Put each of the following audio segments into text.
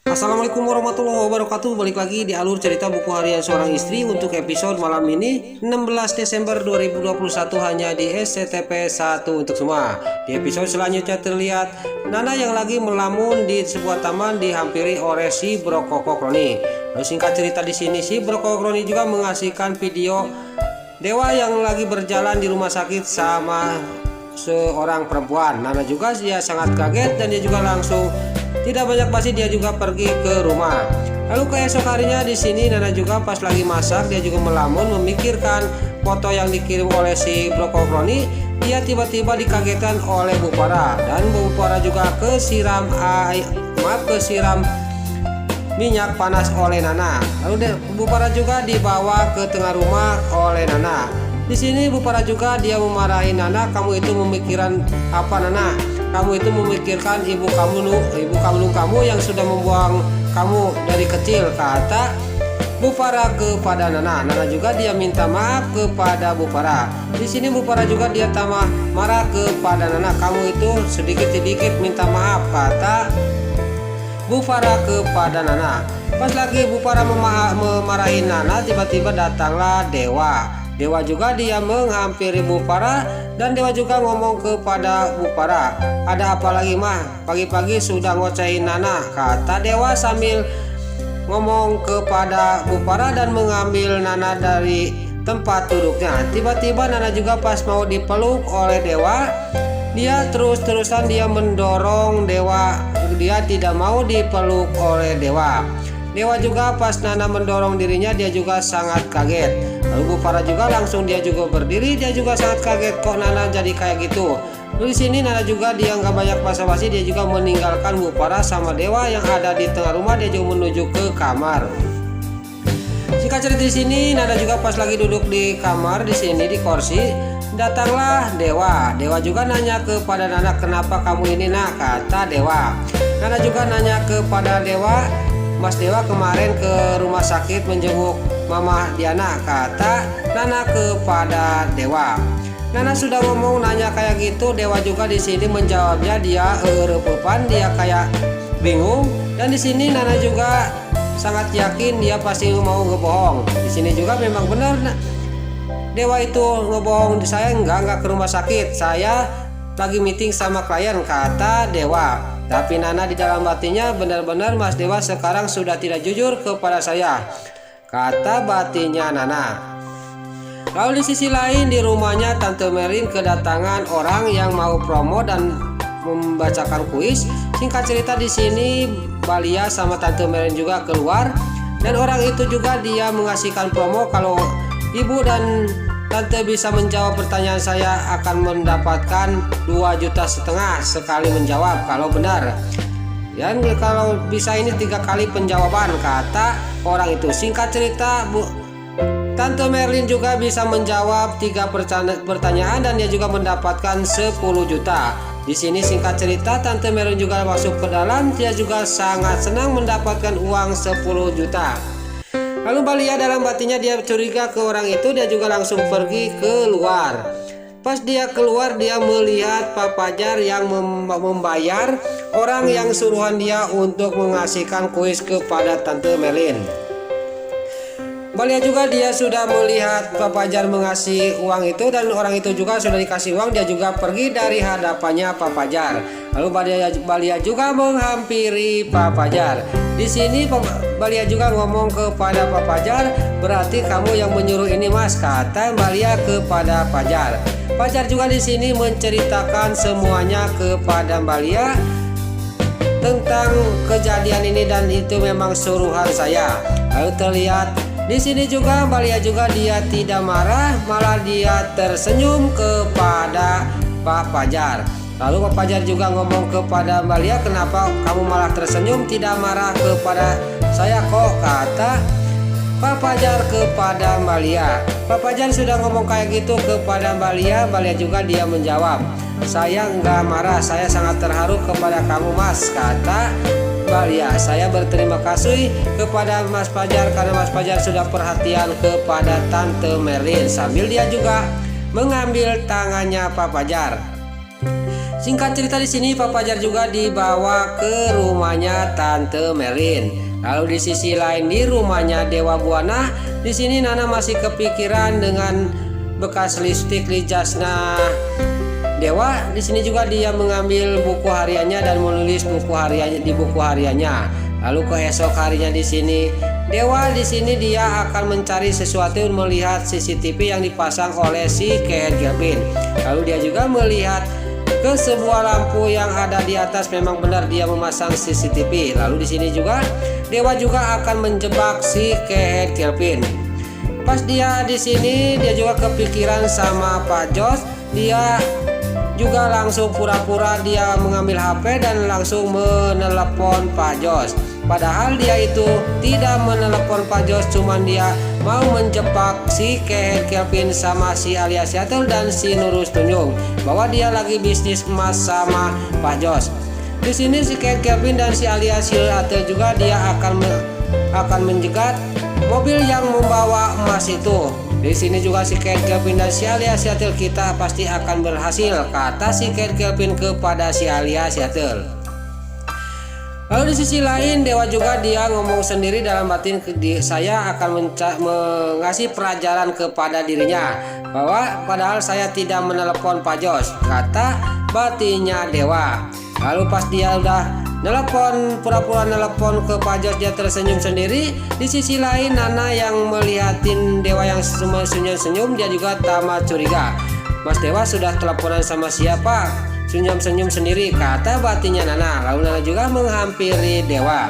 Assalamualaikum warahmatullahi wabarakatuh. Balik lagi di alur cerita buku harian seorang istri untuk episode malam ini 16 Desember 2021 hanya di SCTP 1 untuk semua. Di episode selanjutnya terlihat Nana yang lagi melamun di sebuah taman dihampiri oleh si Brokoko Kroni. Lalu singkat cerita di sini si Brokoko Kroni juga mengasihkan video Dewa yang lagi berjalan di rumah sakit sama seorang perempuan. Nana juga dia sangat kaget dan dia juga langsung tidak banyak basi dia juga pergi ke rumah. Lalu keesok harinya di sini Nana juga pas lagi masak dia juga melamun memikirkan foto yang dikirim oleh si Brokoko Kroni. Dia tiba-tiba dikagetkan oleh Bu Farah dan Bu Farah juga kesiram minyak panas oleh Nana. Lalu Bu Farah juga dibawa ke tengah rumah oleh Nana. Di sini Bu Farah juga dia memarahi Nana, "Kamu itu memikirkan apa, Nana? Kamu itu memikirkan ibu kandung kamu yang sudah membuang kamu dari kecil," kata Bu Farah kepada Nana. Nana juga dia minta maaf kepada Bu Farah. Di sini Bu Farah juga dia marah kepada Nana, "Kamu itu sedikit-sedikit minta maaf," kata Bu Farah kepada Nana. Pas lagi Bu Farah memarahi Nana, tiba-tiba datanglah Dewa. Dewa juga dia menghampiri Bu Farah dan Dewa juga ngomong kepada Bu Farah, "Ada apa lagi mah? Pagi-pagi sudah ngocehin Nana," kata Dewa sambil ngomong kepada Bu Farah dan mengambil Nana dari tempat duduknya. Tiba-tiba Nana juga pas mau dipeluk oleh Dewa, dia terus-terusan dia mendorong Dewa. Dia tidak mau dipeluk oleh Dewa. Dewa juga pas Nana mendorong dirinya dia juga sangat kaget. Lalu Bu Farah juga langsung dia juga berdiri, dia juga sangat kaget kok Nana jadi kayak gitu. Lalu di sini Nana juga dia nggak banyak basa-basi, dia juga meninggalkan Bu Farah sama Dewa yang ada di tengah rumah, dia juga menuju ke kamar. Singkat cerita di sini Nana juga pas lagi duduk di kamar di sini di kursi, datanglah Dewa. Dewa juga nanya kepada Nana, "Kenapa kamu ini, Nak?" kata Dewa. Nana juga nanya kepada Dewa, "Mas Dewa kemarin ke rumah sakit menjenguk Mama Diana," kata Nana kepada Dewa. Nana sudah ngomong nanya kayak gitu, Dewa juga di sini menjawabnya dia repepan, dia kayak bingung. Dan di sini Nana juga sangat yakin dia pasti mau ngebohong. Di sini juga memang benar Dewa itu ngebohong, "Saya enggak ke rumah sakit, saya lagi meeting sama klien," kata Dewa. Tapi Nana di dalam hatinya, "Benar-benar Mas Dewa sekarang sudah tidak jujur kepada saya," kata batinnya Nana. Lalu di sisi lain di rumahnya Tante Merlin kedatangan orang yang mau promo dan membacakan kuis. Singkat cerita di sini Balia sama Tante Merlin juga keluar dan orang itu juga dia mengasihkan promo kalau ibu dan Tante bisa menjawab pertanyaan saya akan mendapatkan 2,5 juta sekali menjawab kalau benar. Dan kalau bisa ini 3 kali penjawaban, kata orang itu. Singkat cerita Tante Merlin juga bisa menjawab 3 pertanyaan dan dia juga mendapatkan 10 juta. Di sini singkat cerita Tante Merlin juga masuk ke dalam, dia juga sangat senang mendapatkan uang 10 juta. Lalu Balia dalam batinnya dia curiga ke orang itu, dia juga langsung pergi keluar. Pas dia keluar dia melihat Pak Fajar yang membayar orang yang suruhan dia untuk mengasihkan kuis kepada Tante Merlin. Balia juga dia sudah melihat Pak Fajar mengasih uang itu dan orang itu juga sudah dikasih uang, dia juga pergi dari hadapannya Pak Fajar. Lalu Balia juga menghampiri Pak Fajar. Di sini Balia juga ngomong kepada Pak Fajar, "Berarti kamu yang menyuruh ini, Mas," kata Balia kepada Fajar. Fajar juga di sini menceritakan semuanya kepada Balia tentang kejadian ini dan itu memang suruhan saya. Lalu terlihat di sini juga Balia juga dia tidak marah, malah dia tersenyum kepada Pak Fajar. Lalu Pak Fajar juga ngomong kepada Balia, "Kenapa kamu malah tersenyum, tidak marah kepada saya kok?" kata Pak Fajar kepada Balia. Pak Fajar sudah ngomong kayak gitu kepada Balia. Balia juga dia menjawab, "Saya enggak marah, saya sangat terharu kepada kamu, Mas," kata Balia. "Saya berterima kasih kepada Mas Fajar karena Mas Fajar sudah perhatian kepada Tante Merlin," sambil dia juga mengambil tangannya Pak Fajar. Singkat cerita di sini Pak Fajar juga dibawa ke rumahnya Tante Merlin. Lalu di sisi lain di rumahnya Dewa Buana, di sini Nana masih kepikiran dengan bekas lipstik di jasnya Dewa. Di sini juga dia mengambil buku hariannya dan menulis buku hariannya di buku hariannya. Lalu keesok harinya di sini Dewa di sini dia akan mencari sesuatu, melihat CCTV yang dipasang oleh si Keet Gelvin. Lalu dia juga melihat ke sebuah lampu yang ada di atas, memang benar dia memasang CCTV. Lalu di sini juga Dewa juga akan menjebak si Keet Gelvin. Pas dia di sini dia juga kepikiran sama Pak Jos. Dia juga langsung pura-pura dia mengambil HP dan langsung menelepon Pak Jos. Padahal dia itu tidak menelepon Pak Jos, cuman dia mau menjebak si Keet Gelvin sama si Alia Seattle dan si Nurul Tunjung bahwa dia lagi bisnis emas sama Pak Jos. Di sini si Keet Gelvin dan si Alia Seattle juga dia akan menjegat mobil yang membawa emas itu. Di sini juga si Keet Gelvin dan si Alia Seattle kita pasti akan berhasil, kata si Keet Gelvin kepada si Alia Seattle. Lalu di sisi lain Dewa juga dia ngomong sendiri dalam batin, saya akan mengasih pelajaran kepada dirinya bahwa padahal saya tidak menelepon Pak Jos, kata batinnya Dewa. Lalu pas dia udah pura-pura nelepon ke Pak Jos, dia tersenyum sendiri. Di sisi lain Nana yang melihatin Dewa yang senyum-senyum, dia juga tamat curiga. Mas Dewa sudah teleponan sama siapa? Senyum-senyum sendiri, kata batinnya Nana. Lalu Nana juga menghampiri Dewa.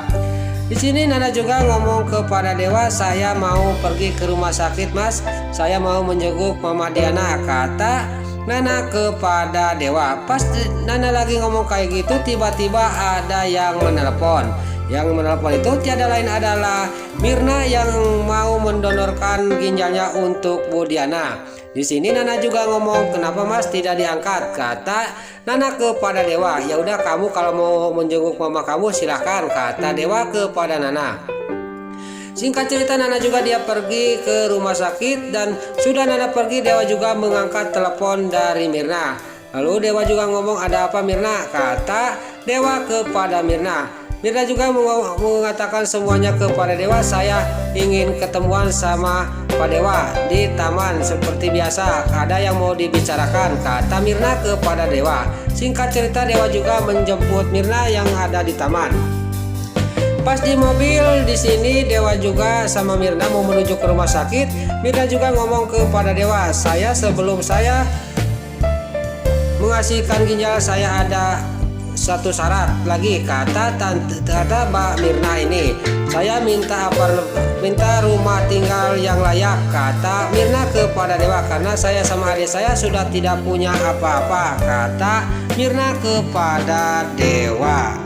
Di sini Nana juga ngomong kepada Dewa, saya mau pergi ke rumah sakit mas, saya mau menjenguk Mama Diana, kata Nana kepada Dewa. Pas Nana lagi ngomong kayak gitu, tiba-tiba ada yang menelepon. Yang menelepon itu tiada lain adalah Mirna yang mau mendonorkan ginjalnya untuk Bu Diana. Di sini Nana juga ngomong, kenapa mas tidak diangkat, kata Nana kepada Dewa. Ya udah kamu kalau mau menjenguk mama kamu silahkan, kata Dewa kepada Nana. Singkat cerita Nana juga dia pergi ke rumah sakit dan sudah Nana pergi Dewa juga mengangkat telepon dari Mirna. Lalu Dewa juga ngomong, ada apa Mirna, kata Dewa kepada Mirna. Mirna juga mengatakan semuanya kepada Dewa, saya ingin ketemuan sama Pak Dewa di taman seperti biasa, ada yang mau dibicarakan, kata Mirna kepada Dewa. Singkat cerita Dewa juga menjemput Mirna yang ada di taman. Pas di mobil di sini Dewa juga sama Mirna mau menuju ke rumah sakit. Mirna juga ngomong kepada Dewa, sebelum saya mengasihkan ginjal saya ada satu syarat lagi, kata Mbak Mirna ini, saya minta rumah tinggal yang layak, kata Mirna kepada Dewa, karena saya sama adik saya sudah tidak punya apa-apa, kata Mirna kepada Dewa.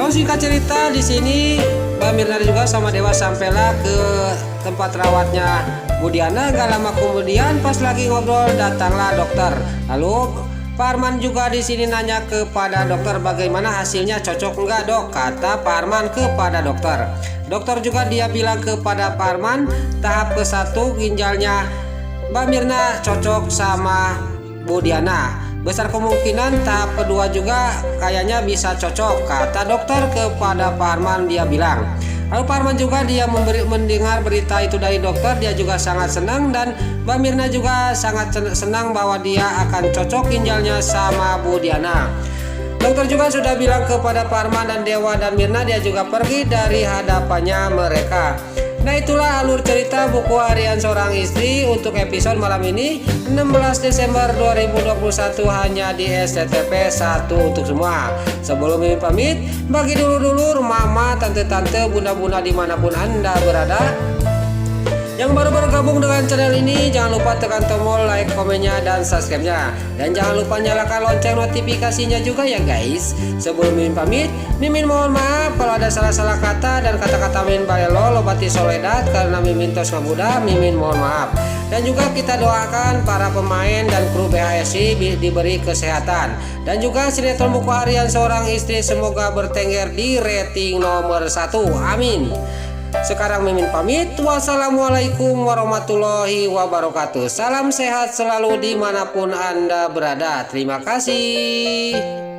Lalu singkat cerita di sini Mbak Mirna juga sama Dewa sampailah ke tempat rawatnya Bu Diana. Gak lama kemudian pas lagi ngobrol datanglah dokter. Lalu Pak Arman juga di sini nanya kepada dokter bagaimana hasilnya, cocok enggak dok, kata Pak Arman kepada dokter. Dokter juga dia bilang kepada Pak Arman tahap ke-1 ginjalnya Mbak Mirna cocok sama Bu Diana. Besar kemungkinan tahap kedua juga kayaknya bisa cocok, kata dokter kepada Pak Arman dia bilang. Lalu Pak Arman juga dia mendengar berita itu dari dokter, dia juga sangat senang dan Mbak Mirna juga sangat senang bahwa dia akan cocok ginjalnya sama Bu Diana. Dokter juga sudah bilang kepada Pak Arman dan Dewa dan Mirna, dia juga pergi dari hadapannya mereka. Nah itulah alur cerita buku harian seorang istri untuk episode malam ini 16 Desember 2021 hanya di SCTV 1 untuk semua. Sebelum Mimin pamit, bagi dulur-dulur, mama, tante-tante, bunda-bunda dimanapun anda berada yang baru bergabung dengan channel ini, jangan lupa tekan tombol like, komennya, dan subscribe-nya. Dan jangan lupa nyalakan lonceng notifikasinya juga ya guys. Sebelum Mimin pamit, Mimin mohon maaf kalau ada salah-salah kata dan kata-kata Mimin balelo lobati soledad karena Mimin tos ngabuda, Mimin mohon maaf. Dan juga kita doakan para pemain dan kru BHSI diberi kesehatan. Dan juga sinetron buku harian seorang istri semoga bertengger di rating nomor 1. Amin. Sekarang Mimin pamit. Wassalamualaikum warahmatullahi wabarakatuh. Salam sehat selalu dimanapun Anda berada. Terima kasih.